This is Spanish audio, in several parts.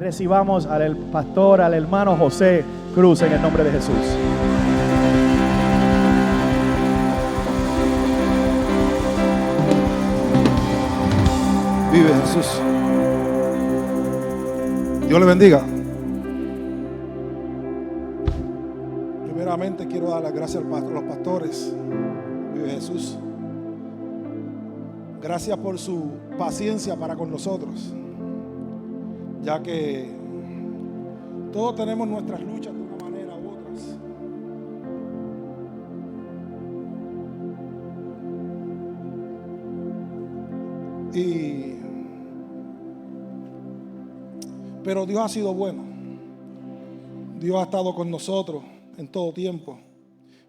Recibamos al pastor, al hermano José Cruz en el nombre de Jesús. Vive Jesús. Dios le bendiga. Primeramente quiero dar las gracias a los pastores. Vive Jesús. Gracias por su paciencia para con nosotros, ya que todos tenemos nuestras luchas de una manera u otras. Pero Dios ha sido bueno. Dios ha estado con nosotros en todo tiempo.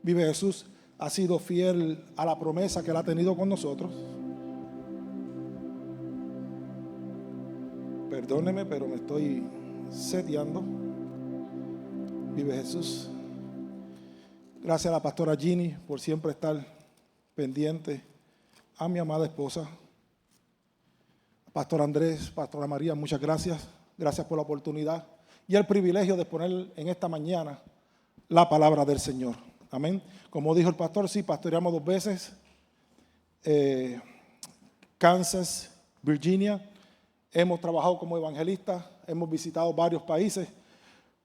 Vive Jesús ha sido fiel a la promesa que Él ha tenido con nosotros. Perdóneme, pero me estoy seteando. Vive Jesús. Gracias a la pastora Ginny por siempre estar pendiente. A mi amada esposa, Pastor Andrés, Pastora María, muchas gracias. Gracias por la oportunidad y el privilegio de poner en esta mañana la palabra del Señor. Amén. Como dijo el pastor, sí, pastoreamos 2 veces. Kansas, Virginia. Hemos trabajado como evangelistas, hemos visitado varios países,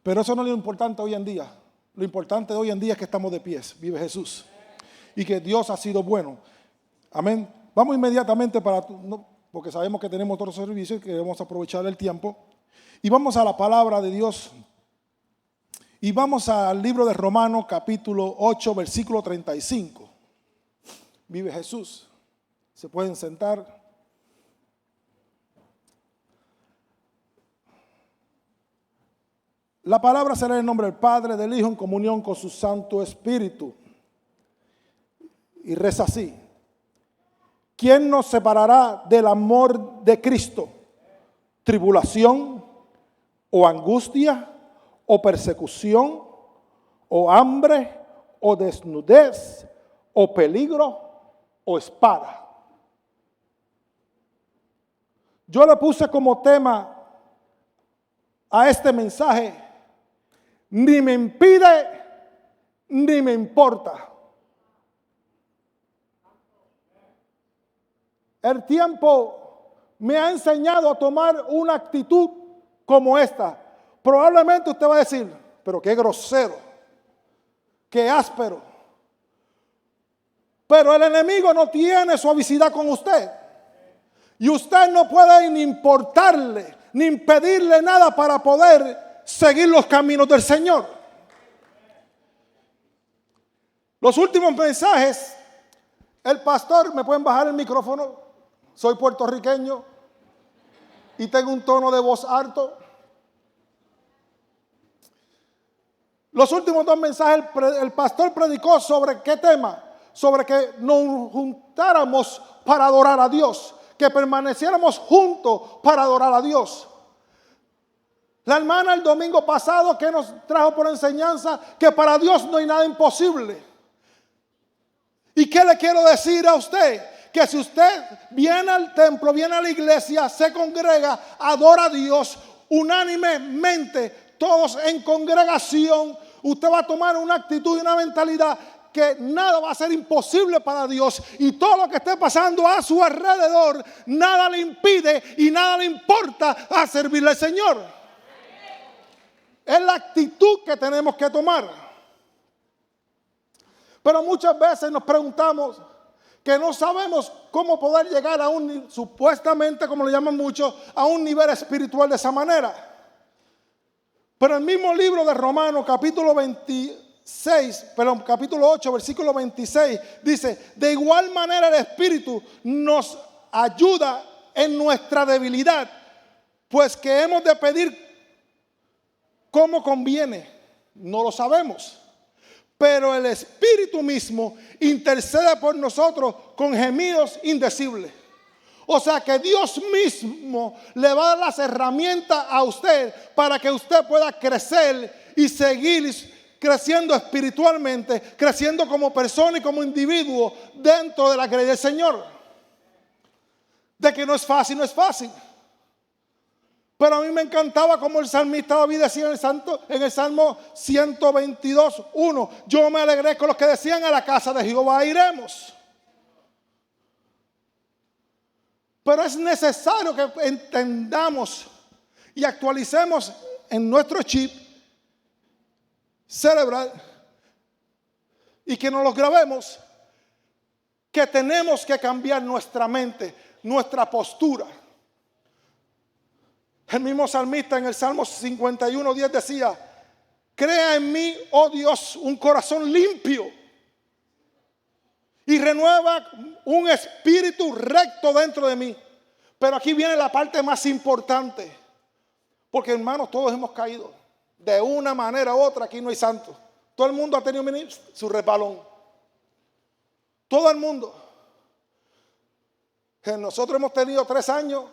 pero eso no es lo importante hoy en día. Lo importante hoy en día es que estamos de pies, vive Jesús, y que Dios ha sido bueno. Amén. Vamos inmediatamente porque sabemos que tenemos otros servicios y queremos aprovechar el tiempo. Y vamos a la palabra de Dios. Y vamos al libro de Romanos, capítulo 8, versículo 35. Vive Jesús. Se pueden sentar. La palabra será en el nombre del Padre, del Hijo, en comunión con su Santo Espíritu. Y reza así: ¿quién nos separará del amor de Cristo? ¿Tribulación, o angustia, o persecución, o hambre, o desnudez, o peligro, o espada? Yo le puse como tema a este mensaje: ni me impide, ni me importa. El tiempo me ha enseñado a tomar una actitud como esta. Probablemente usted va a decir, pero qué grosero, qué áspero. Pero el enemigo no tiene suavidad con usted. Y usted no puede ni importarle, ni impedirle nada para poder seguir los caminos del Señor. Los últimos mensajes, el pastor, me pueden bajar el micrófono, soy puertorriqueño y tengo un tono de voz alto. Los últimos 2 mensajes, el pastor predicó sobre qué tema, sobre que nos juntáramos para adorar a Dios, que permaneciéramos juntos para adorar a Dios. La hermana el domingo pasado que nos trajo por enseñanza que para Dios no hay nada imposible. ¿Y qué le quiero decir a usted? Que si usted viene al templo, viene a la iglesia, se congrega, adora a Dios unánimemente, todos en congregación, usted va a tomar una actitud y una mentalidad que nada va a ser imposible para Dios, y todo lo que esté pasando a su alrededor, nada le impide y nada le importa a servirle al Señor. Es la actitud que tenemos que tomar. Pero muchas veces nos preguntamos que no sabemos cómo poder llegar a supuestamente, como le llaman muchos, a un nivel espiritual de esa manera. Pero el mismo libro de Romanos, capítulo 8, versículo 26, dice: de igual manera el Espíritu nos ayuda en nuestra debilidad, pues que hemos de pedir ¿cómo conviene? No lo sabemos. Pero el Espíritu mismo intercede por nosotros con gemidos indecibles. O sea que Dios mismo le va a dar las herramientas a usted para que usted pueda crecer y seguir creciendo espiritualmente, creciendo como persona y como individuo dentro de la gracia del Señor. De que no es fácil, no es fácil. Pero a mí me encantaba como el salmista David decía en el Salmo 122:1, yo me alegré con los que decían, a la casa de Jehová iremos. Pero es necesario que entendamos y actualicemos en nuestro chip cerebral y que nos lo grabemos, que tenemos que cambiar nuestra mente, nuestra postura. El mismo salmista en el Salmo 51:10 decía, crea en mí, oh Dios, un corazón limpio y renueva un espíritu recto dentro de mí. Pero aquí viene la parte más importante, porque hermanos, todos hemos caído de una manera u otra. Aquí no hay santos. Todo el mundo ha tenido su resbalón. Todo el mundo. Nosotros hemos tenido 3 años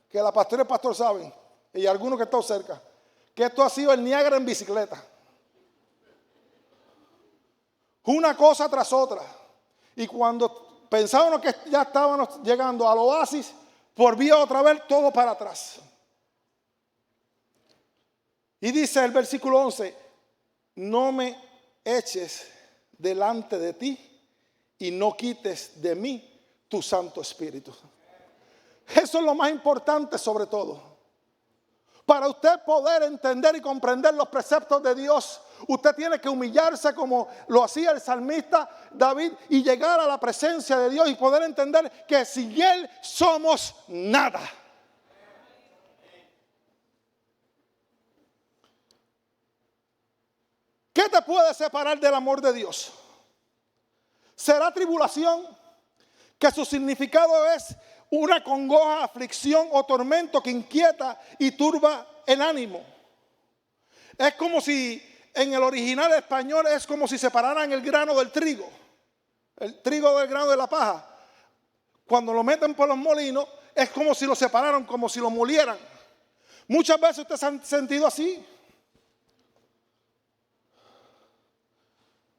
que la pastora y el pastor saben, y algunos que están cerca, que esto ha sido el Niágara en bicicleta. Una cosa tras otra. Y cuando pensábamos que ya estábamos llegando al oasis, volvía otra vez todo para atrás. Y dice el versículo 11, no me eches delante de ti y no quites de mí tu Santo Espíritu. Eso es lo más importante sobre todo. Para usted poder entender y comprender los preceptos de Dios, usted tiene que humillarse como lo hacía el salmista David y llegar a la presencia de Dios y poder entender que sin Él somos nada. ¿Qué te puede separar del amor de Dios? ¿Será tribulación? Que su significado es una congoja, aflicción o tormento que inquieta y turba el ánimo. Es como si en el original español es como si separaran el grano del trigo. El trigo del grano de la paja. Cuando lo meten por los molinos es como si lo separaran, como si lo molieran. Muchas veces usted se ha sentido así.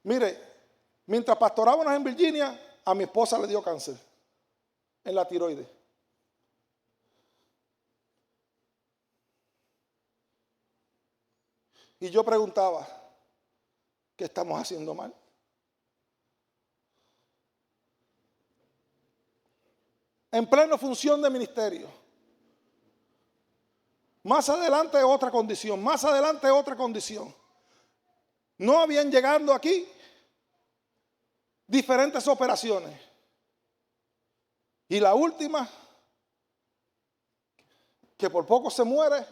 Mire, mientras pastorábamos en Virginia, a mi esposa le dio cáncer en la tiroides. Y yo preguntaba, ¿qué estamos haciendo mal? En plena función de ministerio. Más adelante otra condición, más adelante otra condición. No habían llegado aquí diferentes operaciones. Y la última, que por poco se muere,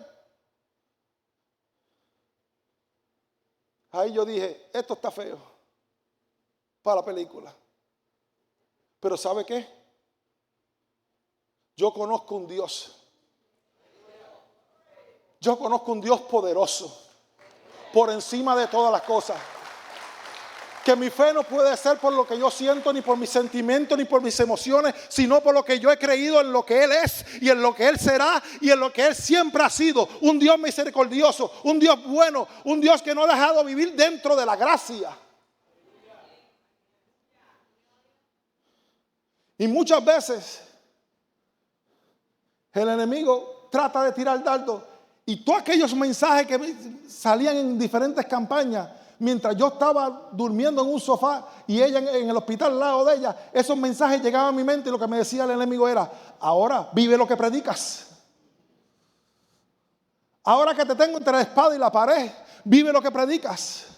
ahí yo dije, esto está feo para la película. Pero ¿sabe qué? Yo conozco un Dios. Yo conozco un Dios poderoso, por encima de todas las cosas. Que mi fe no puede ser por lo que yo siento, ni por mis sentimientos, ni por mis emociones, sino por lo que yo he creído en lo que Él es, y en lo que Él será, y en lo que Él siempre ha sido. Un Dios misericordioso, un Dios bueno, un Dios que no ha dejado vivir dentro de la gracia. Y muchas veces el enemigo trata de tirar dardos, y todos aquellos mensajes que salían en diferentes campañas, mientras yo estaba durmiendo en un sofá y ella en el hospital al lado de ella, esos mensajes llegaban a mi mente y lo que me decía el enemigo era, ahora vive lo que predicas. Ahora que te tengo entre la espada y la pared, vive lo que predicas.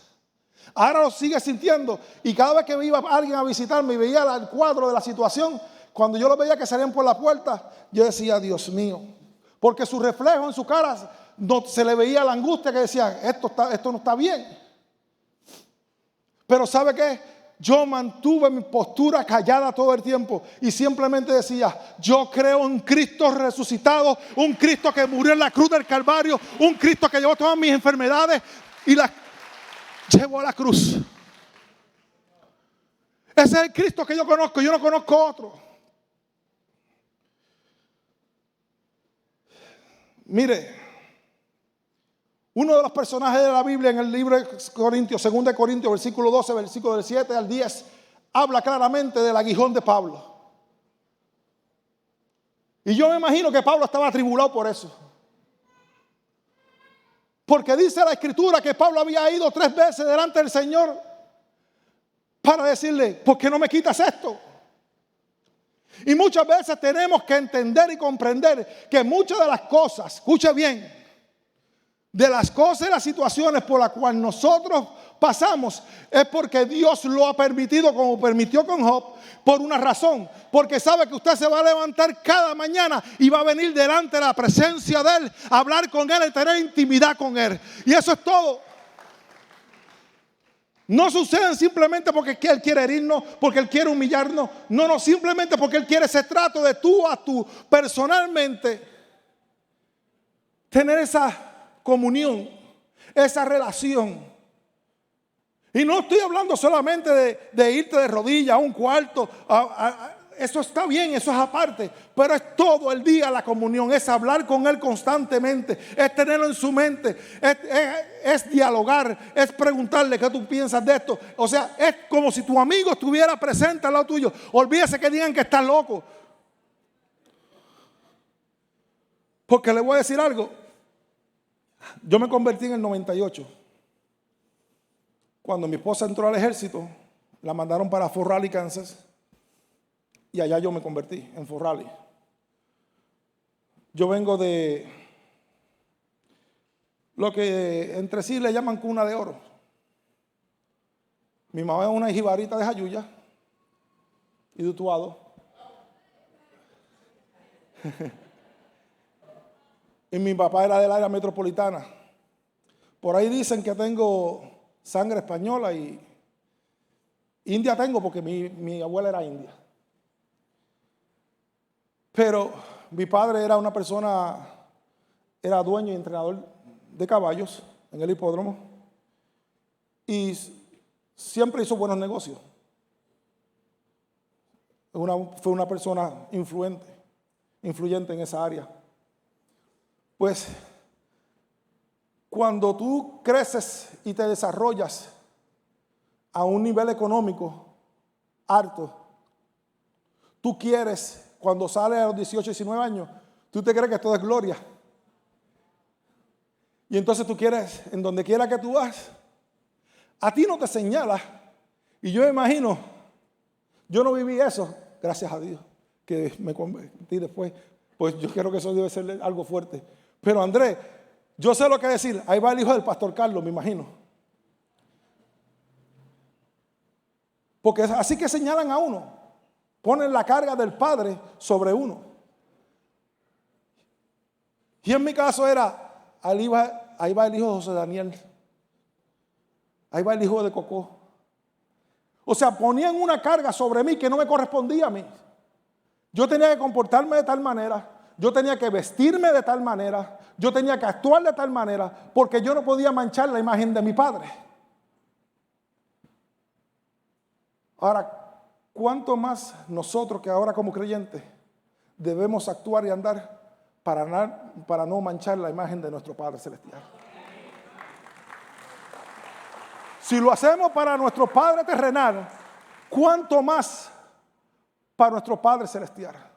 Ahora lo sigues sintiendo. Y cada vez que iba alguien a visitarme y veía el cuadro de la situación, cuando yo lo veía que salían por la puerta, yo decía, Dios mío. Porque su reflejo en su cara no, se le veía la angustia que decía, esto no está bien. Pero ¿sabe qué? Yo mantuve mi postura callada todo el tiempo y simplemente decía, yo creo en un Cristo resucitado, un Cristo que murió en la cruz del Calvario, un Cristo que llevó todas mis enfermedades y las llevó a la cruz. Ese es el Cristo que yo conozco, yo no conozco otro. Mire, uno de los personajes de la Biblia en el libro de Corintios, 2 Corintios, versículo 12, versículo del 7 al 10, habla claramente del aguijón de Pablo. Y yo me imagino que Pablo estaba atribulado por eso. Porque dice la Escritura que Pablo había ido 3 veces delante del Señor para decirle, ¿por qué no me quitas esto? Y muchas veces tenemos que entender y comprender que muchas de las cosas, escuche bien, de las cosas y las situaciones por las cuales nosotros pasamos es porque Dios lo ha permitido, como permitió con Job, por una razón. Porque sabe que usted se va a levantar cada mañana y va a venir delante de la presencia de Él, a hablar con Él y tener intimidad con Él. Y eso es todo. No suceden simplemente porque Él quiere herirnos, porque Él quiere humillarnos. No, simplemente porque Él quiere ese trato de tú a tú, personalmente. Tener esa comunión, esa relación. Y no estoy hablando solamente de irte de rodillas a un cuarto. Eso está bien, eso es aparte. Pero es todo el día la comunión. Es hablar con Él constantemente. Es tenerlo en su mente. Es dialogar. Es preguntarle qué tú piensas de esto. O sea, es como si tu amigo estuviera presente al lado tuyo. Olvídese que digan que estás loco. Porque le voy a decir algo. Yo me convertí en el 98. Cuando mi esposa entró al ejército, la mandaron para Fort Raleigh, Kansas. Y allá yo me convertí en Fort Raleigh. Yo vengo de lo que entre sí le llaman cuna de oro. Mi mamá es una jibarita de Jayuya y de Utuado. Y mi papá era del área metropolitana. Por ahí dicen que tengo sangre española y india tengo porque mi abuela era india. Pero mi padre era una persona, era dueño y entrenador de caballos en el hipódromo y siempre hizo buenos negocios. Fue una persona influyente en esa área. Pues cuando tú creces y te desarrollas a un nivel económico alto, tú quieres, cuando sales a los 18, 19 años, tú te crees que todo es gloria. Y entonces tú quieres, en donde quiera que tú vas, a ti no te señala. Y yo me imagino, yo no viví eso, gracias a Dios, que me convertí después. Pues yo creo que eso debe ser algo fuerte. Pero Andrés, yo sé lo que decir. Ahí va el hijo del pastor Carlos, me imagino. Porque es así que señalan a uno. Ponen la carga del padre sobre uno. Y en mi caso era, ahí va el hijo de José Daniel. Ahí va el hijo de Cocó. O sea, ponían una carga sobre mí que no me correspondía a mí. Yo tenía que comportarme de tal manera. Yo tenía que vestirme de tal manera, yo tenía que actuar de tal manera, porque yo no podía manchar la imagen de mi padre. Ahora, ¿cuánto más nosotros que ahora como creyentes debemos actuar y andar para no manchar la imagen de nuestro Padre Celestial? Si lo hacemos para nuestro Padre terrenal, ¿cuánto más para nuestro Padre Celestial?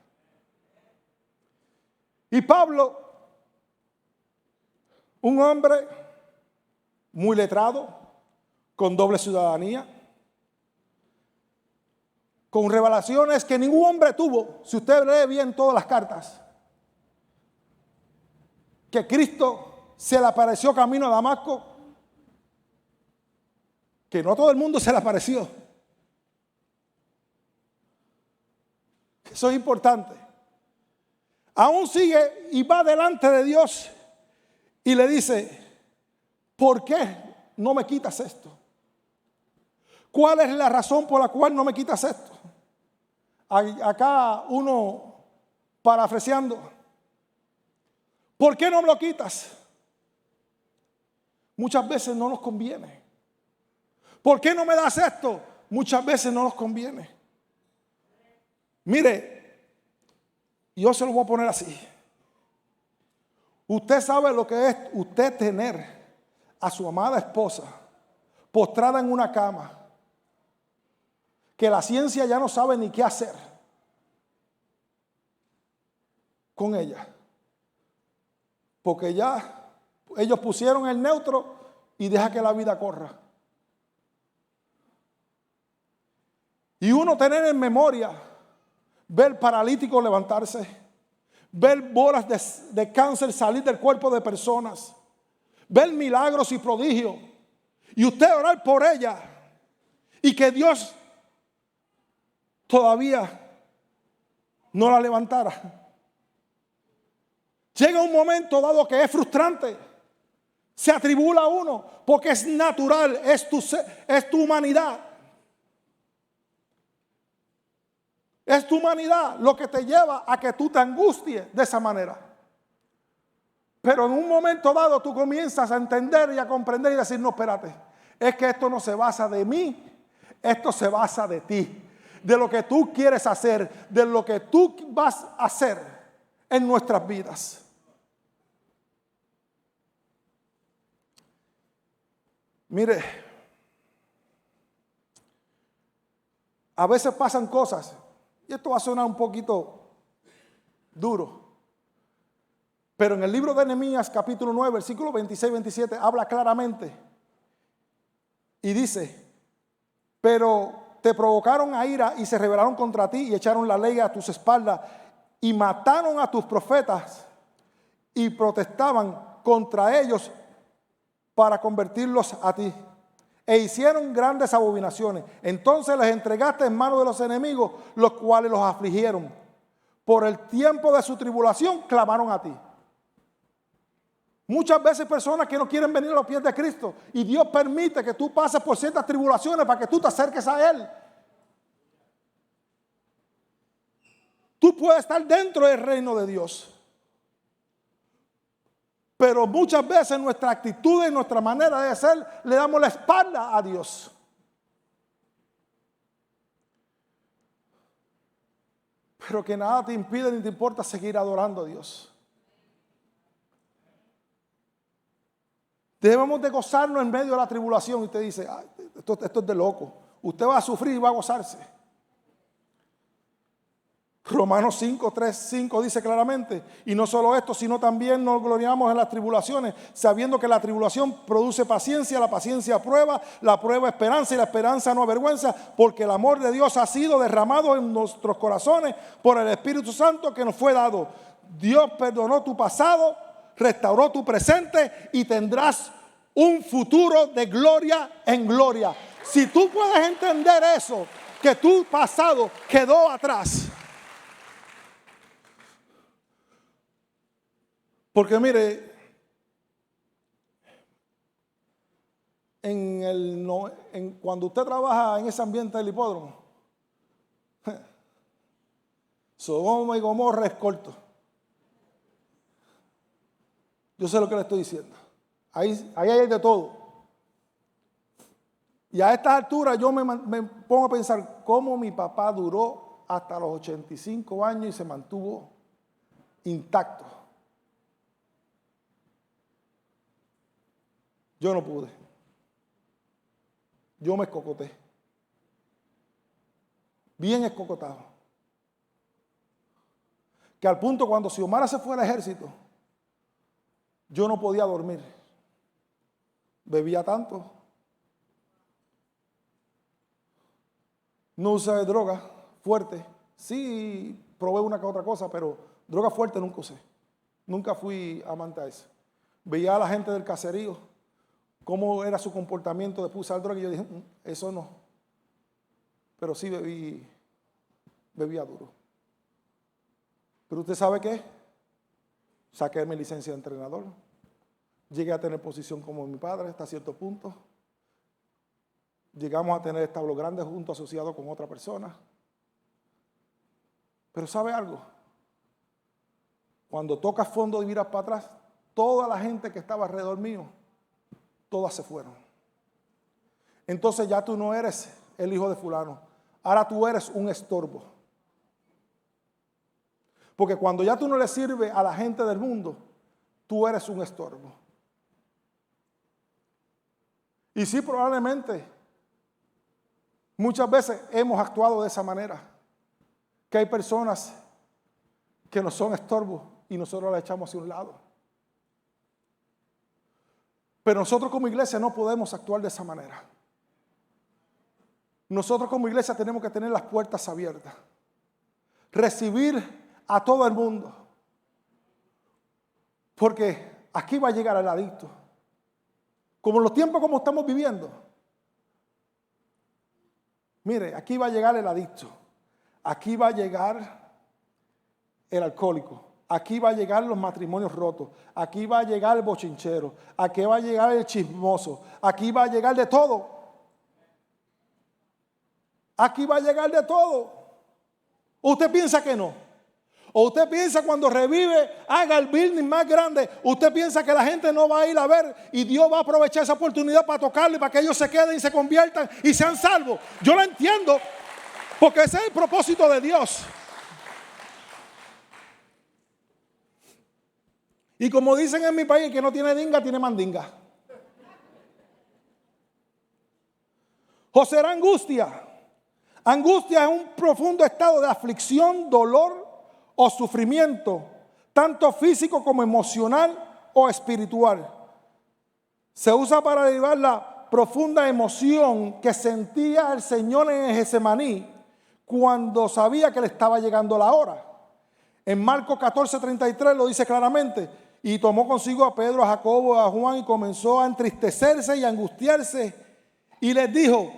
Y Pablo, un hombre muy letrado, con doble ciudadanía, con revelaciones que ningún hombre tuvo, si usted lee bien todas las cartas, que Cristo se le apareció camino a Damasco, que no todo el mundo se le apareció. Eso es importante. Aún sigue y va delante de Dios y le dice, ¿por qué no me quitas esto? ¿Cuál es la razón por la cual no me quitas esto? Acá uno parafraseando, ¿por qué no me lo quitas? Muchas veces no nos conviene. ¿Por qué no me das esto? Muchas veces no nos conviene. Mire, yo se lo voy a poner así. Usted sabe lo que es usted tener a su amada esposa postrada en una cama, que la ciencia ya no sabe ni qué hacer con ella, porque ya ellos pusieron el neutro y deja que la vida corra. Y uno tener en memoria, ver paralíticos levantarse, ver bolas de cáncer salir del cuerpo de personas, ver milagros y prodigios, y usted orar por ella, y que Dios todavía no la levantara. Llega un momento dado que es frustrante, se atribula uno, porque es natural, es tu humanidad. Es tu humanidad lo que te lleva a que tú te angusties de esa manera. Pero en un momento dado tú comienzas a entender y a comprender y decir, no, espérate, es que esto no se basa de mí, esto se basa de ti, de lo que tú quieres hacer, de lo que tú vas a hacer en nuestras vidas. Mire, a veces pasan cosas, y esto va a sonar un poquito duro, pero en el libro de Nehemías capítulo 9, versículos 26 y 27, habla claramente y dice, pero te provocaron a ira y se rebelaron contra ti y echaron la ley a tus espaldas y mataron a tus profetas y protestaban contra ellos para convertirlos a ti. E hicieron grandes abominaciones. Entonces les entregaste en manos de los enemigos, los cuales los afligieron. Por el tiempo de su tribulación clamaron a ti. Muchas veces personas que no quieren venir a los pies de Cristo, y Dios permite que tú pases por ciertas tribulaciones para que tú te acerques a Él. Tú puedes estar dentro del reino de Dios, pero muchas veces nuestra actitud y nuestra manera de ser le damos la espalda a Dios. Pero que nada te impide ni te importa seguir adorando a Dios. Debemos de gozarnos en medio de la tribulación. Y usted dice, ay, esto es de loco. Usted va a sufrir y va a gozarse. Romanos 5, 3, 5 dice claramente, y no solo esto, sino también nos gloriamos en las tribulaciones, sabiendo que la tribulación produce paciencia, la paciencia prueba, la prueba esperanza y la esperanza no avergüenza, porque el amor de Dios ha sido derramado en nuestros corazones por el Espíritu Santo que nos fue dado. Dios perdonó tu pasado, restauró tu presente y tendrás un futuro de gloria en gloria. Si tú puedes entender eso, que tu pasado quedó atrás. Porque mire, cuando usted trabaja en ese ambiente del hipódromo, Sodoma y Gomorra es corto. Yo sé lo que le estoy diciendo. Ahí hay de todo. Y a estas alturas yo me pongo a pensar cómo mi papá duró hasta los 85 años y se mantuvo intacto. Yo no pude. Yo me escocoté. Bien escocotado. Que al punto cuando Xiomara se fue al ejército, yo no podía dormir. Bebía tanto. No usé droga fuerte. Sí, probé una que otra cosa, pero droga fuerte nunca usé. Nunca fui amante a eso. Veía a la gente del caserío, cómo era su comportamiento después de usar droga, y yo dije, eso no. Pero sí bebía duro. Pero usted sabe qué, saqué mi licencia de entrenador, llegué a tener posición como mi padre hasta cierto punto, llegamos a tener establos grandes junto asociado con otra persona. Pero ¿sabe algo? Cuando tocas fondo y miras para atrás, toda la gente que estaba alrededor mío, todas se fueron. Entonces ya tú no eres el hijo de fulano, ahora tú eres un estorbo. Porque cuando ya tú no le sirves a la gente del mundo, tú eres un estorbo. Y sí, probablemente, muchas veces hemos actuado de esa manera, que hay personas que no son estorbos y nosotros la echamos hacia un lado. Pero nosotros como iglesia no podemos actuar de esa manera. Nosotros como iglesia tenemos que tener las puertas abiertas. Recibir a todo el mundo. Porque aquí va a llegar el adicto. Como en los tiempos como estamos viviendo. Mire, aquí va a llegar el adicto. Aquí va a llegar el alcohólico. Aquí va a llegar los matrimonios rotos. Aquí va a llegar el bochinchero. Aquí va a llegar el chismoso. Aquí va a llegar de todo. Aquí va a llegar de todo. ¿Usted piensa que no? ¿O usted piensa cuando revive, haga el building más grande, usted piensa que la gente no va a ir a ver y Dios va a aprovechar esa oportunidad para tocarle, para que ellos se queden y se conviertan y sean salvos? Yo lo entiendo, porque ese es el propósito de Dios. Y como dicen en mi país, que no tiene dinga, tiene mandinga. José era angustia. Angustia es un profundo estado de aflicción, dolor o sufrimiento, tanto físico como emocional o espiritual. Se usa para derivar la profunda emoción que sentía el Señor en Getsemaní cuando sabía que le estaba llegando la hora. En Marcos 14:33 lo dice claramente: y tomó consigo a Pedro, a Jacobo, a Juan, y comenzó a entristecerse y a angustiarse, y les dijo: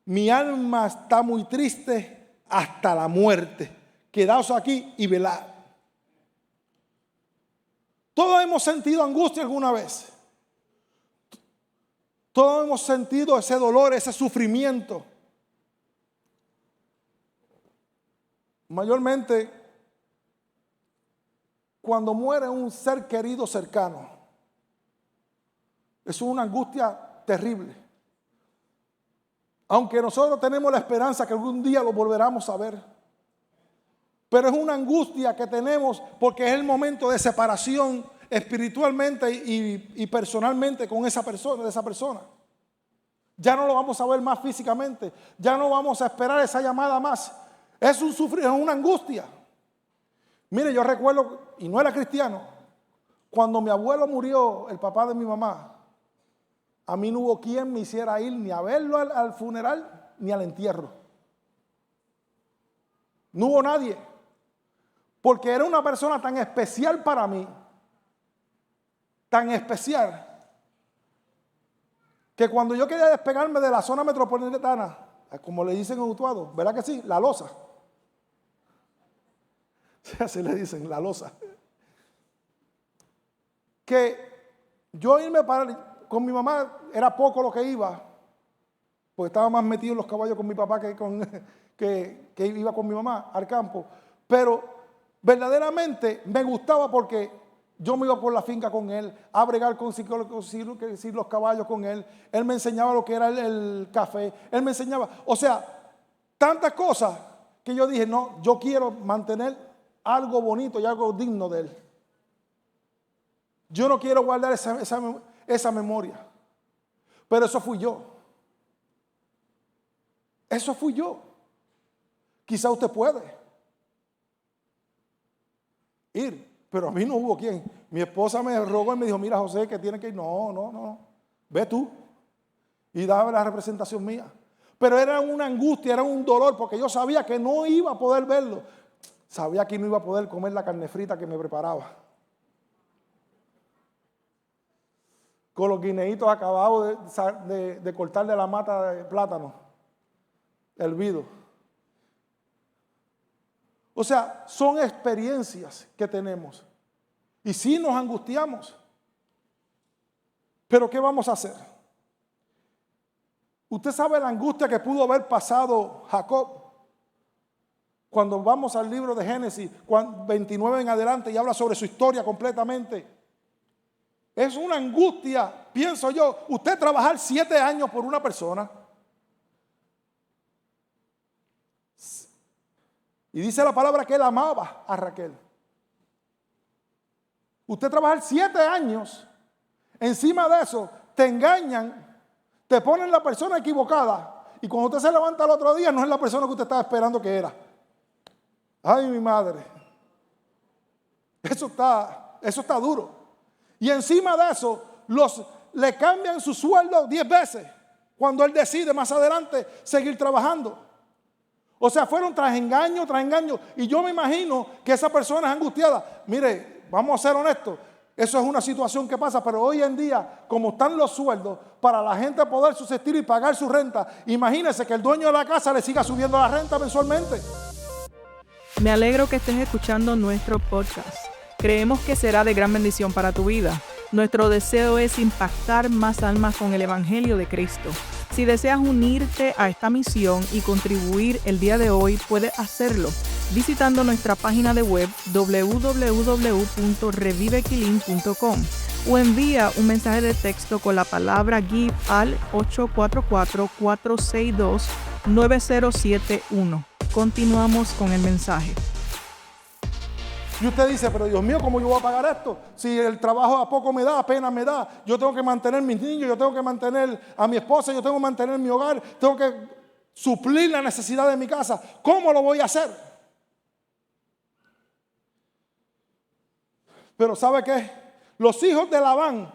mi alma está muy triste hasta la muerte. Quedaos aquí y velad. Todos hemos sentido angustia alguna vez. Todos hemos sentido ese dolor, ese sufrimiento. Mayormente cuando muere un ser querido cercano. Es una angustia terrible. Aunque nosotros tenemos la esperanza que algún día lo volveremos a ver. Pero es una angustia que tenemos porque es el momento de separación espiritualmente y personalmente con esa persona, de esa persona. Ya no lo vamos a ver más físicamente. Ya no vamos a esperar esa llamada más. Es un sufrir, es una angustia. Mire, yo recuerdo, y no era cristiano, cuando mi abuelo murió, el papá de mi mamá, a mí no hubo quien me hiciera ir ni a verlo al funeral ni al entierro. No hubo nadie. Porque era una persona tan especial para mí, tan especial, que cuando yo quería despegarme de la zona metropolitana, como le dicen en Utuado, ¿verdad que sí? La loza. Así le dicen, la loza. Que yo irme con mi mamá era poco lo que iba, porque estaba más metido en los caballos con mi papá que iba con mi mamá al campo. Pero verdaderamente me gustaba porque yo me iba por la finca con él, a bregar con los caballos con él. Él me enseñaba lo que era el café. Él me enseñaba, o sea, tantas cosas que yo dije, no, yo quiero mantener algo bonito y algo digno de él. Yo no quiero guardar esa memoria. Pero eso fui yo. Eso fui yo. Quizá usted puede ir, pero a mí no hubo quien. Mi esposa me rogó y me dijo: mira, José, que tiene que ir. No, ve tú. Y daba la representación mía. Pero era una angustia, era un dolor, porque yo sabía que no iba a poder verlo. Sabía que no iba a poder comer la carne frita que me preparaba, con los guineitos acabados de cortar de la mata de plátano, hervido. O sea, son experiencias que tenemos. Y sí nos angustiamos. Pero ¿qué vamos a hacer? Usted sabe la angustia que pudo haber pasado Jacob. Cuando vamos al libro de Génesis 29 en adelante y habla sobre su historia completamente. Es una angustia, pienso yo, usted trabajar 7 años por una persona. Y dice la palabra que él amaba a Raquel. Usted trabajar 7 años, encima de eso te engañan, te ponen la persona equivocada y cuando usted se levanta el otro día no es la persona que usted estaba esperando que era. Ay, mi madre. Eso está duro. Y encima de eso, le cambian su sueldo 10 veces cuando él decide más adelante seguir trabajando. O sea, fueron tras engaño, tras engaño. Y yo me imagino que esa persona es angustiada. Mire, vamos a ser honestos. Eso es una situación que pasa, pero hoy en día, como están los sueldos, para la gente poder subsistir y pagar su renta, imagínense que el dueño de la casa le siga subiendo la renta mensualmente. Me alegro que estés escuchando nuestro podcast. Creemos que será de gran bendición para tu vida. Nuestro deseo es impactar más almas con el Evangelio de Cristo. Si deseas unirte a esta misión y contribuir el día de hoy, puedes hacerlo visitando nuestra página de web www.revivequilin.com o envía un mensaje de texto con la palabra GIVE al 844-462-9071. Continuamos con el mensaje. Y usted dice, pero Dios mío, ¿cómo yo voy a pagar esto? Si el trabajo a poco me da, apenas me da. Yo tengo que mantener mis niños, yo tengo que mantener a mi esposa, yo tengo que mantener mi hogar, tengo que suplir la necesidad de mi casa. ¿Cómo lo voy a hacer? Pero ¿sabe qué? Los hijos de Labán,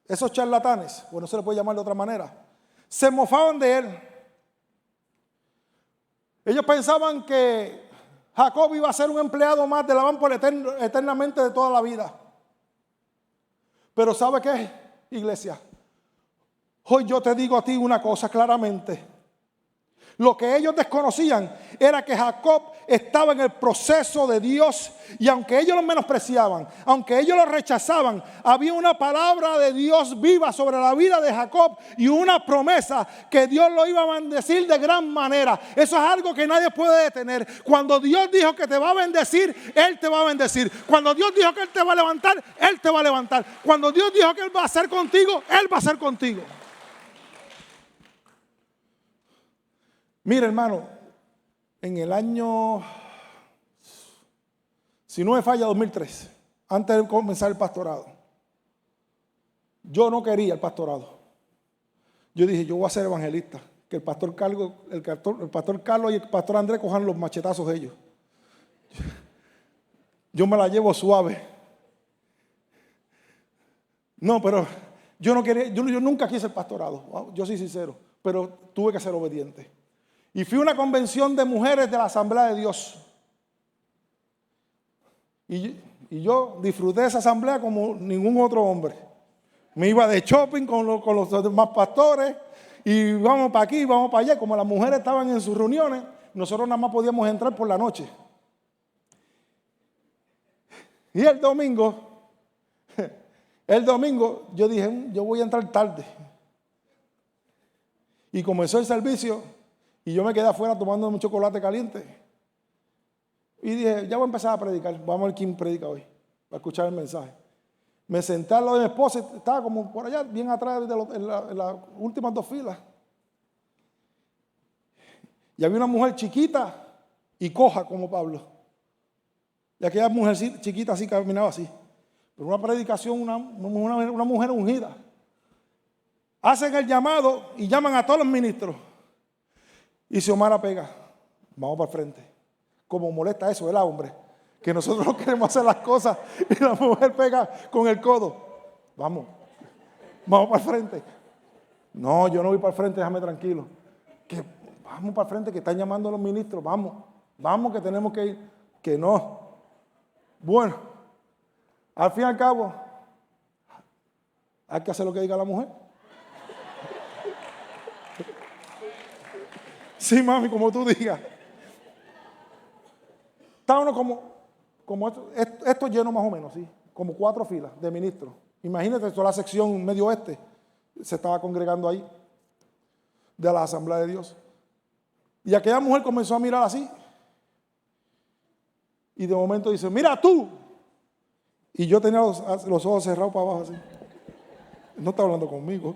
esos charlatanes, bueno, se les puede llamar de otra manera, se mofaban de él. Ellos pensaban que Jacob iba a ser un empleado más de Labán por eternamente de toda la vida. Pero ¿sabe qué, iglesia? Hoy yo te digo a ti una cosa claramente. Lo que ellos desconocían era que Jacob estaba en el proceso de Dios, y aunque ellos lo menospreciaban, aunque ellos lo rechazaban, había una palabra de Dios viva sobre la vida de Jacob y una promesa que Dios lo iba a bendecir de gran manera. Eso es algo que nadie puede detener. Cuando Dios dijo que te va a bendecir, Él te va a bendecir. Cuando Dios dijo que Él te va a levantar, Él te va a levantar. Cuando Dios dijo que Él va a hacer contigo, Él va a hacer contigo. Mira, hermano, en el año, si no me falla, 2003, antes de comenzar el pastorado, yo no quería el pastorado. Yo dije, yo voy a ser evangelista, que el pastor Carlos y el pastor Andrés cojan los machetazos de ellos. Yo me la llevo suave. No, pero yo no quería, yo nunca quise el pastorado, yo soy sincero, pero tuve que ser obediente. Y fui a una convención de mujeres de la Asamblea de Dios. Y yo disfruté de esa asamblea como ningún otro hombre. Me iba de shopping con los demás pastores y vamos para aquí, vamos para allá. Como las mujeres estaban en sus reuniones, nosotros nada más podíamos entrar por la noche. Y el domingo yo dije, yo voy a entrar tarde. Y comenzó el servicio. Y yo me quedé afuera tomando un chocolate caliente. Y dije, ya voy a empezar a predicar. Vamos a ver quién predica hoy, para escuchar el mensaje. Me senté al lado de mi esposa, estaba como por allá, bien atrás, en las últimas dos filas. Y había una mujer chiquita y coja como Pablo. Y aquella mujer chiquita así caminaba así. Pero una predicación, una mujer ungida. Hacen el llamado y llaman a todos los ministros. Y Xiomara pega, vamos para el frente. Como molesta eso, ¿verdad, hombre? Que nosotros no queremos hacer las cosas y la mujer pega con el codo. Vamos para el frente. No, yo no voy para el frente, déjame tranquilo. Que vamos para el frente, que están llamando a los ministros. Vamos que tenemos que ir. Que no. Bueno, al fin y al cabo, hay que hacer lo que diga la mujer. Sí, mami, como tú digas. Está uno como esto lleno más o menos, ¿sí? Como 4 filas de ministros. Imagínate, toda la sección medio oeste se estaba congregando ahí, de la Asamblea de Dios. Y aquella mujer comenzó a mirar así. Y de momento dice, mira tú. Y yo tenía los ojos cerrados para abajo así. No está hablando conmigo.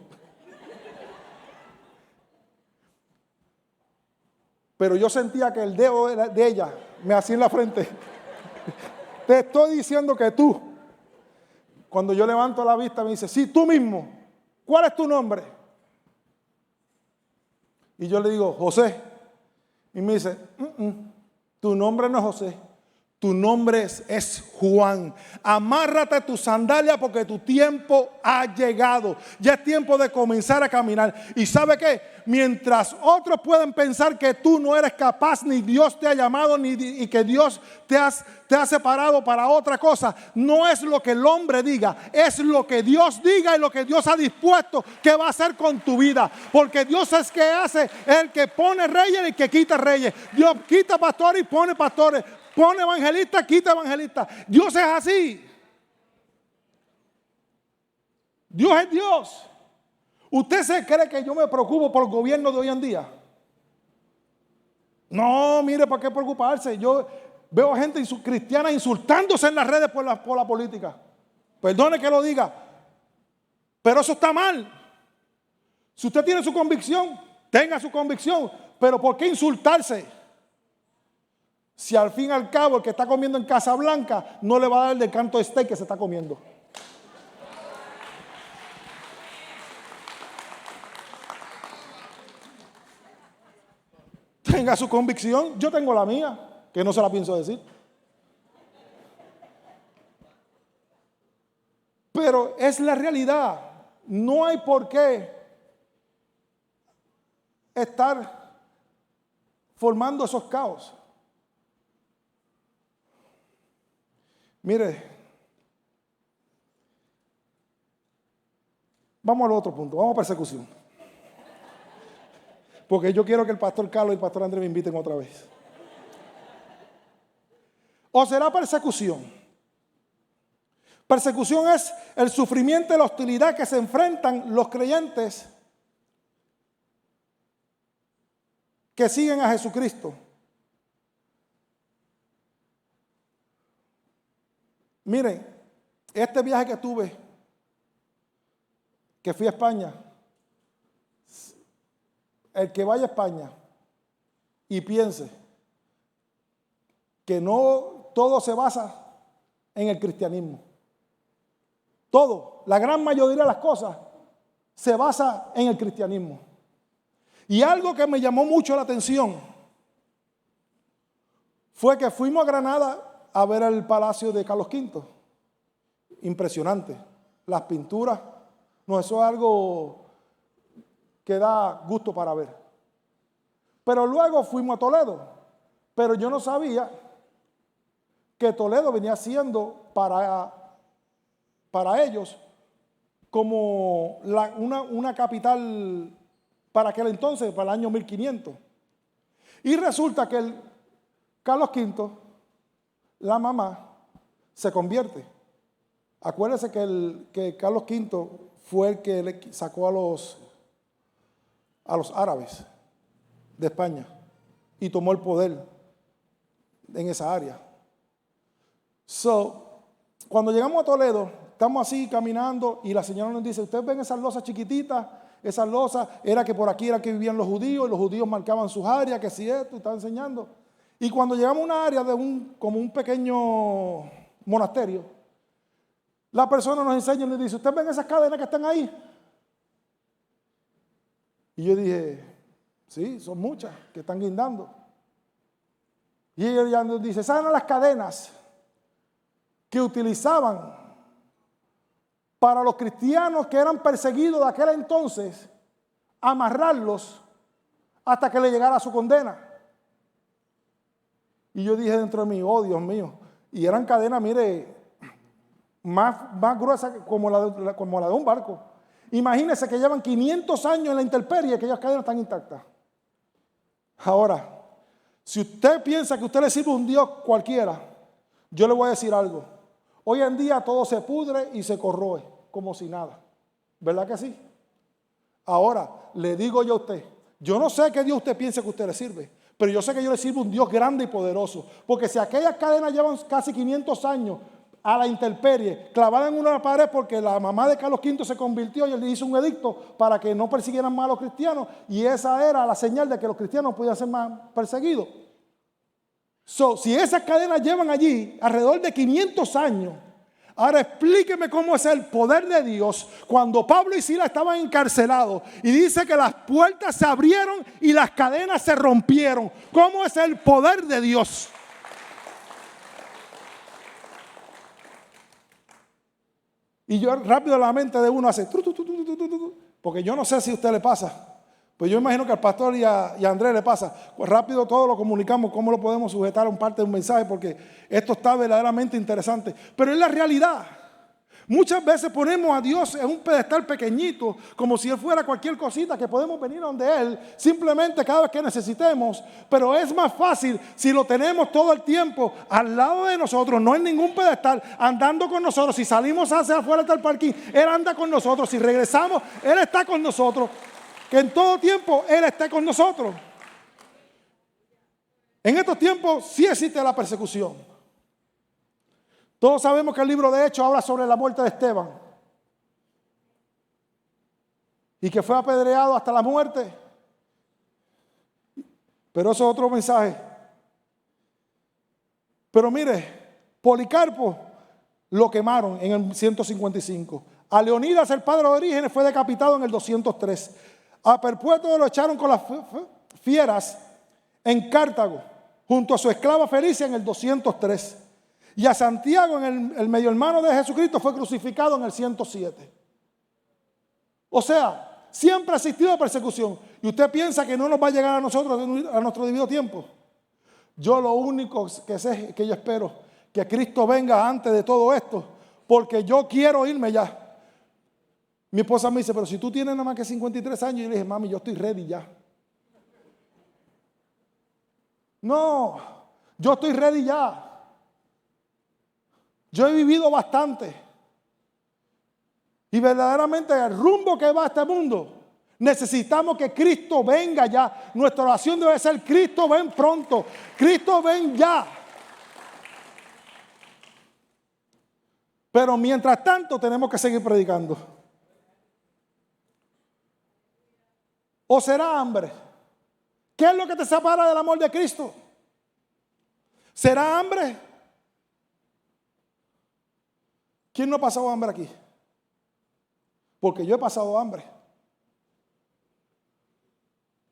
Pero yo sentía que el dedo de ella me hacía en la frente. Te estoy diciendo que tú. Cuando yo levanto la vista me dice, sí, tú mismo. ¿Cuál es tu nombre? Y yo le digo, José. Y me dice, tu nombre no es José. Tu nombre es Juan. Amárrate tu sandalia porque tu tiempo ha llegado. Ya es tiempo de comenzar a caminar. ¿Y sabe qué? Mientras otros pueden pensar que tú no eres capaz, ni Dios te ha llamado, y que Dios te ha separado para otra cosa, no es lo que el hombre diga, es lo que Dios diga y lo que Dios ha dispuesto que va a hacer con tu vida. Porque Dios es que hace, el que pone reyes y el que quita reyes. Dios quita pastores y pone pastores. Pone evangelista, quita evangelista. Dios es así. Dios es Dios. ¿Usted se cree que yo me preocupo por el gobierno de hoy en día? No, mire, ¿para qué preocuparse? Yo veo a gente cristiana insultándose en las redes por la política. Perdone que lo diga, pero eso está mal. Si usted tiene su convicción, tenga su convicción, pero ¿por qué insultarse? Si al fin y al cabo el que está comiendo en Casa Blanca no le va a dar del canto de steak que se está comiendo. Tenga su convicción, yo tengo la mía, que no se la pienso decir. Pero es la realidad, no hay por qué estar formando esos caos. Mire, vamos al otro punto, vamos a persecución. Porque yo quiero que el pastor Carlos y el pastor Andrés me inviten otra vez. ¿O será persecución? Persecución es el sufrimiento y la hostilidad que se enfrentan los creyentes que siguen a Jesucristo. Miren, este viaje que tuve, que fui a España, el que vaya a España y piense que no todo se basa en el cristianismo. Todo, la gran mayoría de las cosas se basa en el cristianismo. Y algo que me llamó mucho la atención fue que fuimos a Granada a ver el palacio de Carlos V. Impresionante. Las pinturas. No, eso es algo que da gusto para ver. Pero luego fuimos a Toledo. Pero yo no sabía que Toledo venía siendo para ellos como una capital para aquel entonces, para el año 1500. Y resulta que Carlos V, la mamá, se convierte. Acuérdense que Carlos V fue el que le sacó a los árabes de España y tomó el poder en esa área. Cuando llegamos a Toledo, estamos así caminando y la señora nos dice, ¿ustedes ven esas losas chiquititas? Esas losas era que por aquí era que vivían los judíos y los judíos marcaban sus áreas, que si esto, y estaba enseñando. Y cuando llegamos a una área como un pequeño monasterio, la persona nos enseña y nos dice, ¿ustedes ven esas cadenas que están ahí? Y yo dije, sí, son muchas que están guindando. Y ella nos dice, ¿saben las cadenas que utilizaban para los cristianos que eran perseguidos de aquel entonces, amarrarlos hasta que le llegara su condena? Y yo dije dentro de mí, oh Dios mío, y eran cadenas, mire, más gruesas como la de un barco. Imagínense que llevan 500 años en la intemperie y aquellas cadenas están intactas. Ahora, si usted piensa que usted le sirve a un Dios cualquiera, yo le voy a decir algo. Hoy en día todo se pudre y se corroe como si nada. ¿Verdad que sí? Ahora, le digo yo a usted, yo no sé qué Dios usted piensa que usted le sirve, pero yo sé que yo le sirvo a un Dios grande y poderoso. Porque si aquellas cadenas llevan casi 500 años a la intemperie, clavada en una pared porque la mamá de Carlos V se convirtió y él hizo un edicto para que no persiguieran más a los cristianos, y esa era la señal de que los cristianos podían ser más perseguidos. Si esas cadenas llevan allí alrededor de 500 años, ahora explíqueme cómo es el poder de Dios cuando Pablo y Silas estaban encarcelados y dice que las puertas se abrieron y las cadenas se rompieron. ¿Cómo es el poder de Dios? Y yo rápido la mente de uno hace, porque yo no sé si a usted le pasa. Pues yo imagino que al pastor y a Andrés le pasa. Pues rápido todo lo comunicamos, cómo lo podemos sujetar a un parte de un mensaje, porque esto está verdaderamente interesante. Pero es la realidad. Muchas veces ponemos a Dios en un pedestal pequeñito, como si Él fuera cualquier cosita que podemos venir donde Él, simplemente cada vez que necesitemos. Pero es más fácil si lo tenemos todo el tiempo al lado de nosotros, no en ningún pedestal, andando con nosotros. Si salimos hacia afuera del parking, Él anda con nosotros. Si regresamos, Él está con nosotros. Que en todo tiempo Él esté con nosotros. En estos tiempos sí existe la persecución. Todos sabemos que el libro de Hechos habla sobre la muerte de Esteban. Y que fue apedreado hasta la muerte. Pero eso es otro mensaje. Pero mire, Policarpo lo quemaron en el 155. A Leonidas, el padre de Orígenes, fue decapitado en el 203. A Perpetuo lo echaron con las fieras en Cartago, junto a su esclava Felicia en el 203. Y a Santiago, el medio hermano de Jesucristo, fue crucificado en el 107. O sea, siempre ha existido persecución. Y usted piensa que no nos va a llegar a nosotros a nuestro debido tiempo. Yo lo único que sé es que yo espero que Cristo venga antes de todo esto, porque yo quiero irme ya. Mi esposa me dice, pero si tú tienes nada más que 53 años, y yo le dije, mami, yo estoy ready ya. No, yo estoy ready ya. Yo he vivido bastante. Y verdaderamente el rumbo que va a este mundo, necesitamos que Cristo venga ya. Nuestra oración debe ser, Cristo ven pronto. Cristo ven ya. Pero mientras tanto tenemos que seguir predicando. ¿O será hambre? ¿Qué es lo que te separa del amor de Cristo? ¿Será hambre? ¿Quién no ha pasado hambre aquí? Porque yo he pasado hambre.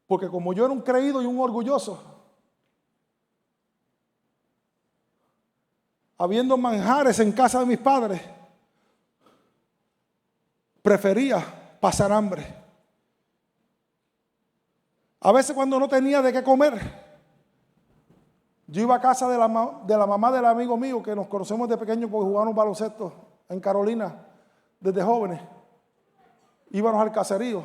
Porque como yo era un creído y un orgulloso, habiendo manjares en casa de mis padres, prefería pasar hambre. A veces cuando no tenía de qué comer, yo iba a casa de la mamá del amigo mío, que nos conocemos de pequeño porque jugábamos baloncesto en Carolina, desde jóvenes. Íbamos al caserío.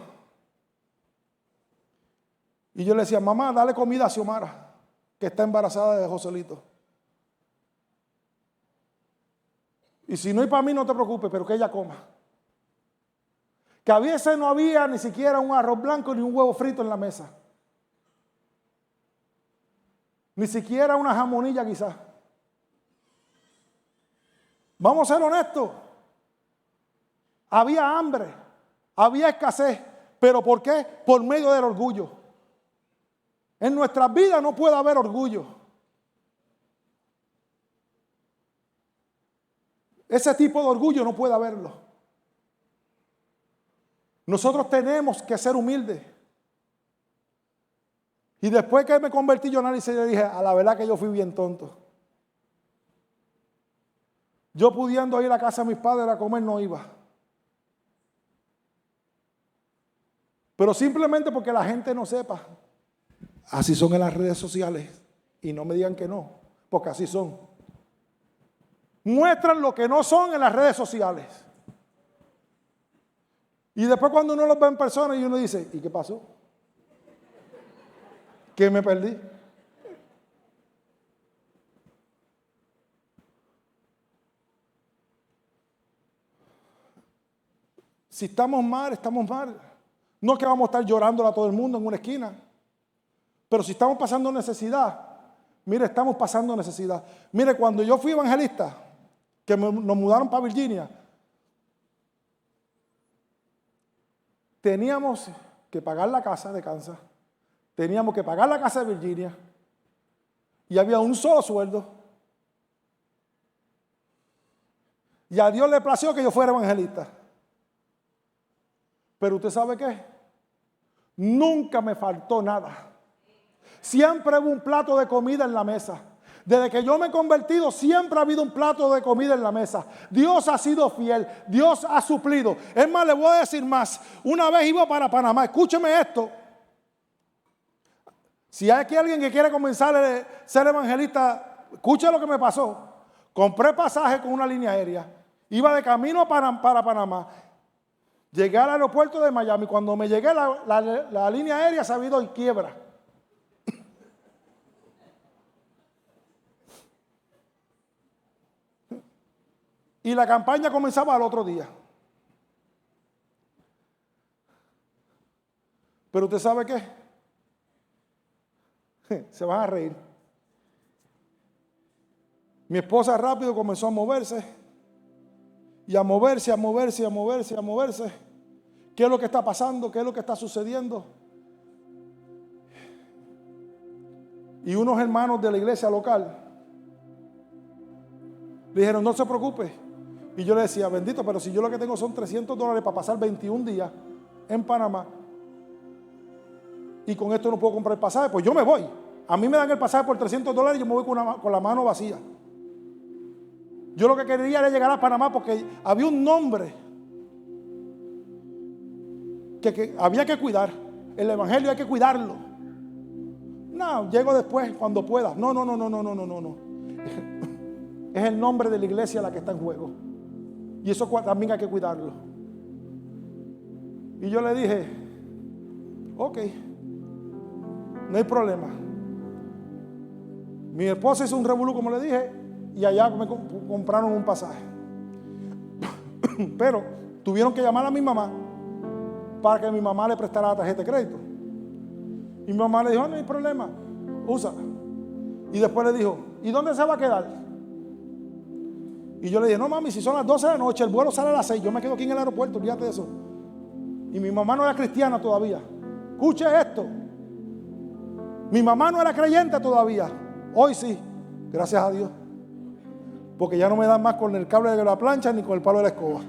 Y yo le decía, mamá, dale comida a Xiomara, que está embarazada de Joselito. Y si no hay para mí, no te preocupes, pero que ella coma. Que a veces no había ni siquiera un arroz blanco ni un huevo frito en la mesa. Ni siquiera una jamonilla quizás. Vamos a ser honestos. Había hambre, había escasez. ¿Pero por qué? Por medio del orgullo. En nuestras vidas no puede haber orgullo. Ese tipo de orgullo no puede haberlo. Nosotros tenemos que ser humildes. Y después que me convertí, yo analicé y le dije, a la verdad que yo fui bien tonto. Yo pudiendo ir a casa de mis padres a comer no iba. Pero simplemente porque la gente no sepa. Así son en las redes sociales. Y no me digan que no, porque así son. Muestran lo que no son en las redes sociales. Y después cuando uno los ve en persona y uno dice, ¿y qué pasó? ¿Qué me perdí? Si estamos mal, estamos mal. No es que vamos a estar llorándole a todo el mundo en una esquina. Pero si estamos pasando necesidad, mire, estamos pasando necesidad. Mire, cuando yo fui evangelista, que nos mudaron para Virginia, teníamos que pagar la casa de Kansas. Teníamos que pagar la casa de Virginia y había un solo sueldo. Y a Dios le plació que yo fuera evangelista. Pero usted sabe qué, nunca me faltó nada. Siempre hubo un plato de comida en la mesa. Desde que yo me he convertido, siempre ha habido un plato de comida en la mesa. Dios ha sido fiel. Dios ha suplido. Es más, le voy a decir más. Una vez iba para Panamá. Escúcheme esto. Si hay aquí alguien que quiere comenzar a ser evangelista, escuche lo que me pasó. Compré pasaje con una línea aérea. Iba de camino para Panamá. Llegué al aeropuerto de Miami. Cuando me llegué, la línea aérea se ha ido en quiebra. Y la campaña comenzaba al otro día. Pero usted sabe qué, se van a reír. Mi esposa rápido comenzó a moverse. Y a moverse. ¿Qué es lo que está pasando? ¿Qué es lo que está sucediendo? Y unos hermanos de la iglesia local le dijeron, no se preocupe. Y yo le decía, bendito, pero si yo lo que tengo son $300 para pasar 21 días en Panamá y con esto no puedo comprar el pasaje, pues yo me voy. A mí me dan el pasaje por $300 y yo me voy con la mano vacía. Yo lo que quería era llegar a Panamá porque había un nombre que había que cuidar. El evangelio hay que cuidarlo. No, llego después cuando pueda. No. Es el nombre de la iglesia la que está en juego. Y eso también hay que cuidarlo. Y yo le dije, ok, no hay problema. Mi esposa hizo un revolú, como le dije, y allá me compraron un pasaje. Pero tuvieron que llamar a mi mamá para que mi mamá le prestara la tarjeta de crédito. Y mi mamá le dijo, no hay problema, úsala. Y después le dijo, ¿y dónde se va a quedar? Y yo le dije, no mami, si son las 12 de la noche, el vuelo sale a las 6, yo me quedo aquí en el aeropuerto, olvídate de eso. Y mi mamá no era cristiana todavía. Escuche esto. Mi mamá no era creyente todavía. Hoy sí, gracias a Dios. Porque ya no me dan más con el cable de la plancha ni con el palo de la escoba.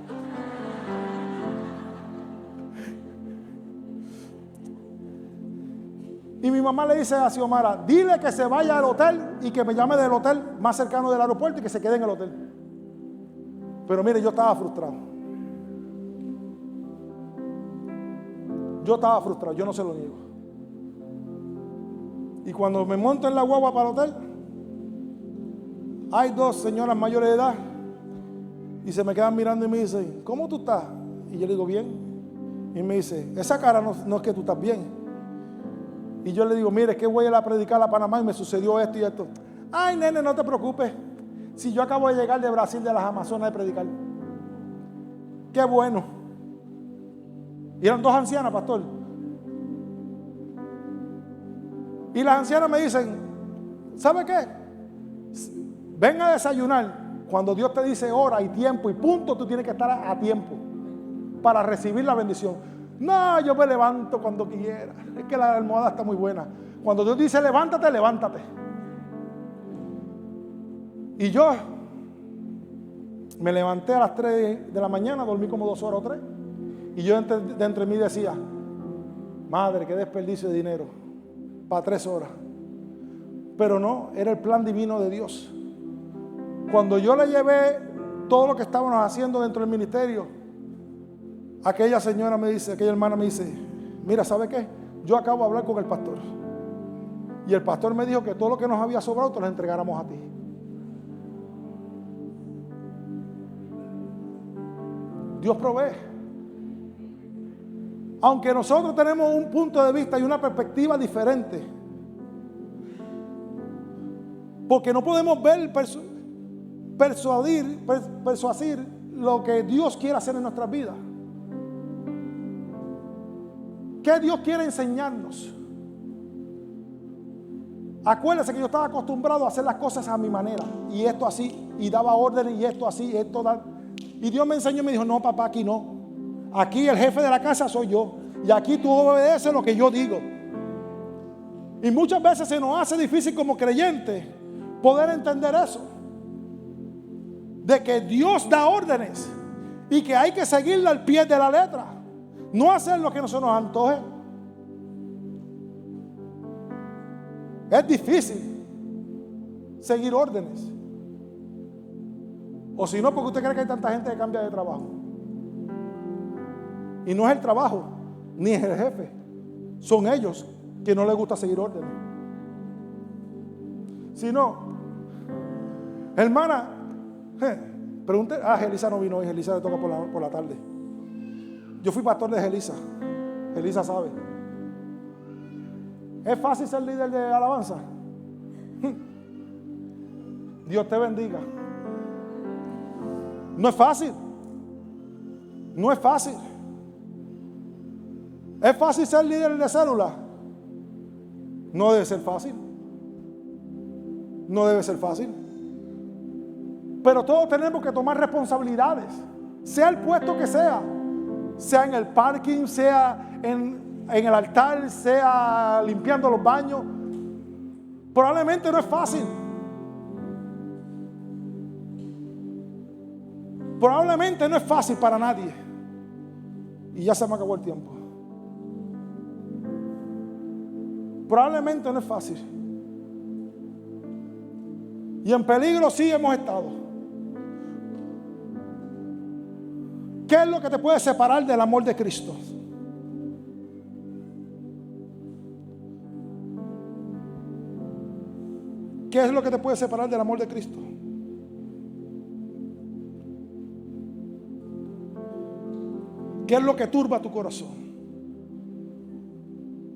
Y mi mamá le dice a Xiomara, dile que se vaya al hotel y que me llame del hotel más cercano del aeropuerto y que se quede en el hotel. Pero mire, yo estaba frustrado. Yo no se lo niego. Y cuando me monto en la guagua para el hotel, hay dos señoras mayores de edad y se me quedan mirando y me dicen, ¿cómo tú estás? Y yo le digo, bien. Y me dice, esa cara no es que tú estás bien. Y yo le digo, mire, es que voy a ir a predicar a Panamá y me sucedió esto y esto. Ay, nene, no te preocupes. Si yo acabo de llegar de Brasil, de las Amazonas, de predicar. Qué bueno. Y eran dos ancianas, pastor. Y las ancianas me dicen, ¿sabe qué? Ven a desayunar. Cuando Dios te dice hora y tiempo y punto, tú tienes que estar a tiempo para recibir la bendición. No, yo me levanto cuando quiera. Es que la almohada está muy buena. Cuando Dios dice levántate, levántate. Y yo me levanté a las 3 de la mañana, dormí como 2 horas o 3. Y yo de entre mí decía, madre, qué desperdicio de dinero para 3 horas. Pero no, era el plan divino de Dios. Cuando yo le llevé todo lo que estábamos haciendo dentro del ministerio, aquella señora me dice, aquella hermana me dice, mira, ¿sabe qué? Yo acabo de hablar con el pastor. Y el pastor me dijo que todo lo que nos había sobrado te lo entregáramos a ti. Dios provee. Aunque nosotros tenemos un punto de vista y una perspectiva diferente, porque no podemos ver, persuadir lo que Dios quiere hacer en nuestras vidas. ¿Qué Dios quiere enseñarnos? Acuérdense que yo estaba acostumbrado a hacer las cosas a mi manera, y esto así, y daba órdenes, y esto así, esto da. Y Dios me enseñó y me dijo, no papá, aquí no. Aquí el jefe de la casa soy yo. Y aquí tú obedeces lo que yo digo. Y muchas veces se nos hace difícil como creyentes poder entender eso. De que Dios da órdenes y que hay que seguirla al pie de la letra. No hacer lo que no se nos antoje. Es difícil. seguir órdenes. O si no, porque usted cree que hay tanta gente que cambia de trabajo. Y no es el trabajo, ni es el jefe. Son ellos que no les gusta seguir órdenes. Si no, hermana, pregunte, Gelisa no vino hoy, Gelisa le toca por la tarde. Yo fui pastor de Gelisa. Gelisa sabe. ¿Es fácil ser líder de alabanza? Dios te bendiga. No es fácil. No es fácil. ¿Es fácil ser líder de célula? No debe ser fácil. No debe ser fácil. Pero todos tenemos que tomar responsabilidades. Sea el puesto que sea. Sea en el parking, sea en el altar, sea limpiando los baños. Probablemente no es fácil. Probablemente no es fácil para nadie. Y ya se me acabó el tiempo. Probablemente no es fácil. Y en peligro sí hemos estado. ¿Qué es lo que te puede separar del amor de Cristo? ¿Qué es lo que te puede separar del amor de Cristo? ¿Qué es lo que turba tu corazón?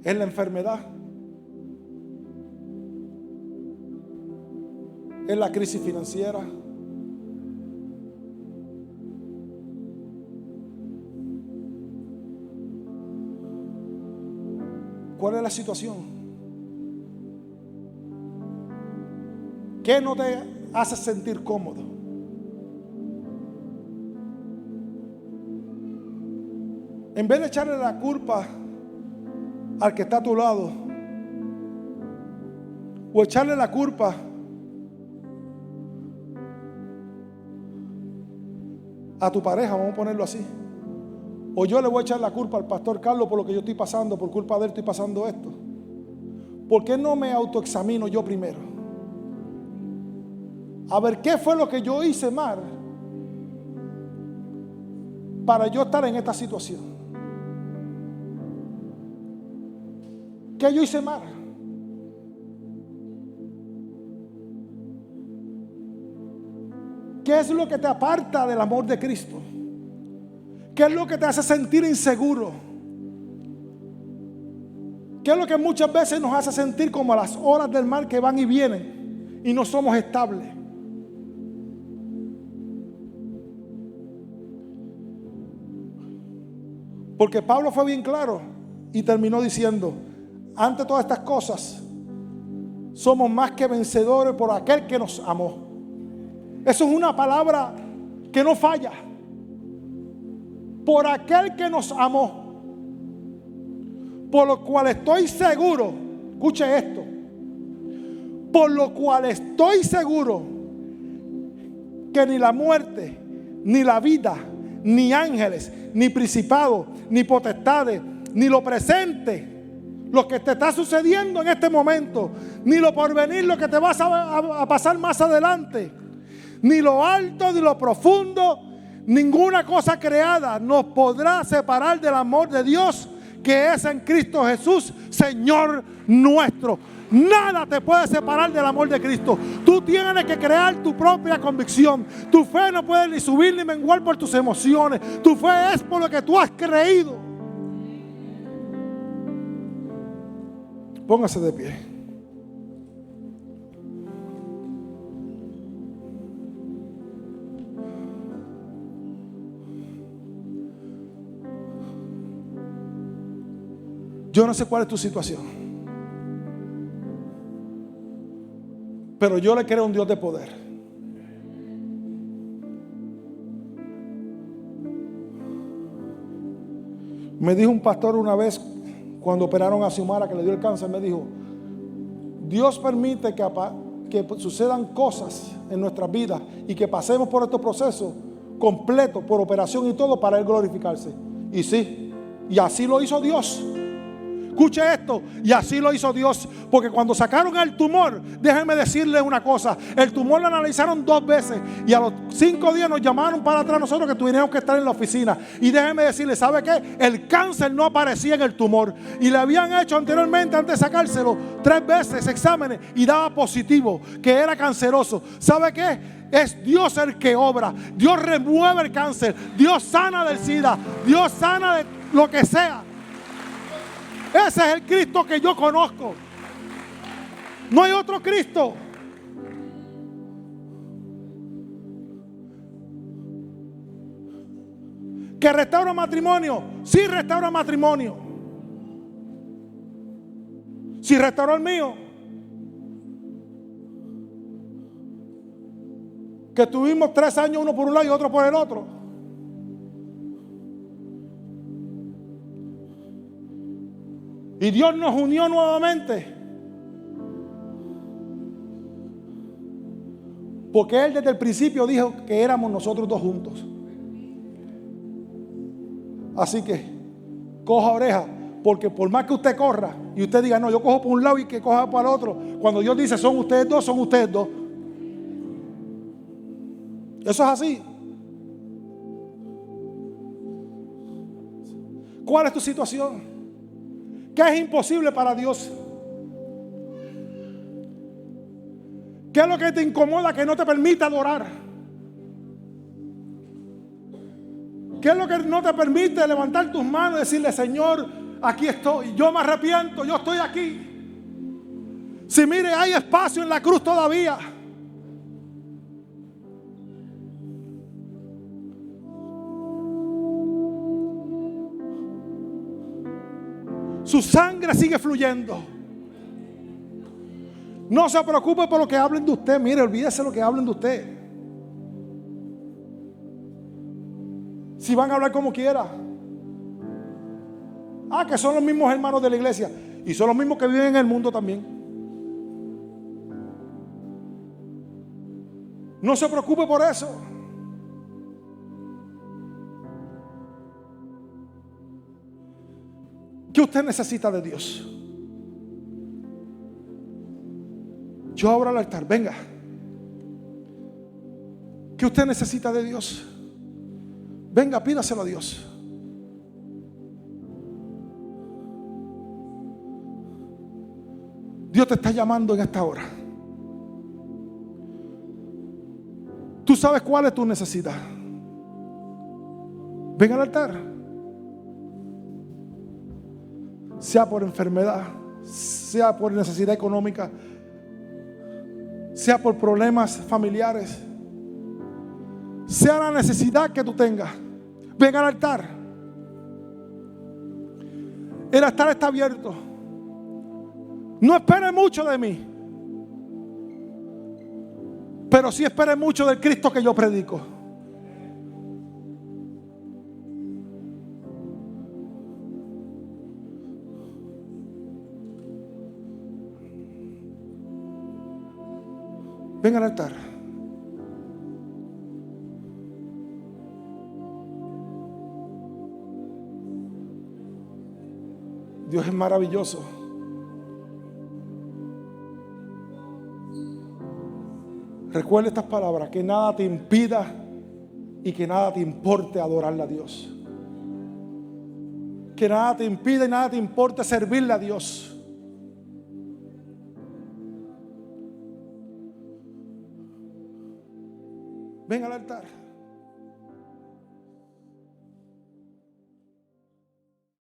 ¿Es la enfermedad? ¿Es la crisis financiera? ¿Cuál es la situación? ¿Qué no te hace sentir cómodo? En vez de echarle la culpa al que está a tu lado, o echarle la culpa a tu pareja, vamos a ponerlo así, o yo le voy a echar la culpa al pastor Carlos por lo que yo estoy pasando, por culpa de él estoy pasando esto. ¿Por qué no me autoexamino yo primero? A ver qué fue lo que yo hice mal para yo estar en esta situación. ¿Qué yo hice mal? ¿Qué es lo que te aparta del amor de Cristo? ¿Qué es lo que te hace sentir inseguro? ¿Qué es lo que muchas veces nos hace sentir como las olas del mar que van y vienen y no somos estables? Porque Pablo fue bien claro y terminó diciendo: ante todas estas cosas, somos más que vencedores por aquel que nos amó. Eso es una palabra que no falla. Por aquel que nos amó. Por lo cual estoy seguro, escuche esto, por lo cual estoy seguro que ni la muerte, ni la vida, ni ángeles, ni principados, ni potestades, ni lo presente, lo que te está sucediendo en este momento, ni lo porvenir, lo que te vas a pasar más adelante, ni lo alto, ni lo profundo, ninguna cosa creada nos podrá separar del amor de Dios que es en Cristo Jesús, Señor nuestro. Nada te puede separar del amor de Cristo. Tú tienes que crear tu propia convicción. Tu fe no puede ni subir ni menguar por tus emociones. Tu fe es por lo que tú has creído. Póngase de pie. Yo no sé cuál es tu situación, pero yo le creo a un Dios de poder. Me dijo un pastor una vez, cuando operaron a Xiomara, que le dio el cáncer, me dijo: Dios permite que sucedan cosas en nuestras vidas y que pasemos por estos procesos completos, por operación y todo, para Él glorificarse. Y sí, y así lo hizo Dios. Escuche esto, y así lo hizo Dios, porque cuando sacaron el tumor, déjenme decirle una cosa, el tumor lo analizaron 2 veces y a los 5 días nos llamaron para atrás nosotros que tuviéramos que estar en la oficina. Y déjenme decirle, ¿sabe qué? El cáncer no aparecía en el tumor y le habían hecho anteriormente, antes de sacárselo, 3 veces exámenes y daba positivo, que era canceroso. ¿Sabe qué? Es Dios el que obra. Dios remueve el cáncer, Dios sana del SIDA, Dios sana de lo que sea. Ese es el Cristo que yo conozco. No hay otro Cristo. ¿Que restaura matrimonio? Sí, restaura matrimonio. Si restauró el mío. Que tuvimos 3 años uno por un lado y otro por el otro. Y Dios nos unió nuevamente. Porque Él desde el principio dijo que éramos nosotros 2 juntos. Así que coja oreja, porque por más que usted corra y usted diga, no, yo cojo por un lado y que coja para el otro, cuando Dios dice son ustedes 2, son ustedes 2. Eso es así. ¿Cuál es tu situación? ¿Qué es imposible para Dios? ¿Qué es lo que te incomoda que no te permite adorar? ¿Qué es lo que no te permite levantar tus manos y decirle, Señor, aquí estoy, yo me arrepiento, yo estoy aquí? Si mire, hay espacio en la cruz todavía. Su sangre sigue fluyendo. No se preocupe por lo que hablen de usted. Mire, olvídese lo que hablen de usted. Si van a hablar como quiera. Ah, que son los mismos hermanos de la iglesia. Y son los mismos que viven en el mundo también. No se preocupe por eso. ¿Qué usted necesita de Dios? Yo abro el altar, venga. ¿Qué usted necesita de Dios? Venga, pídaselo a Dios. Dios te está llamando en esta hora. Tú sabes cuál es tu necesidad. Ven al altar. Sea por enfermedad, sea por necesidad económica, sea por problemas familiares, sea la necesidad que tú tengas. Ven al altar. El altar está abierto. No espere mucho de mí, pero sí espere mucho del Cristo que yo predico. Ven al altar. Dios es maravilloso. Recuerda estas palabras: que nada te impida y que nada te importe adorarle a Dios. Que nada te impida y nada te importe servirle a Dios. Ven al altar.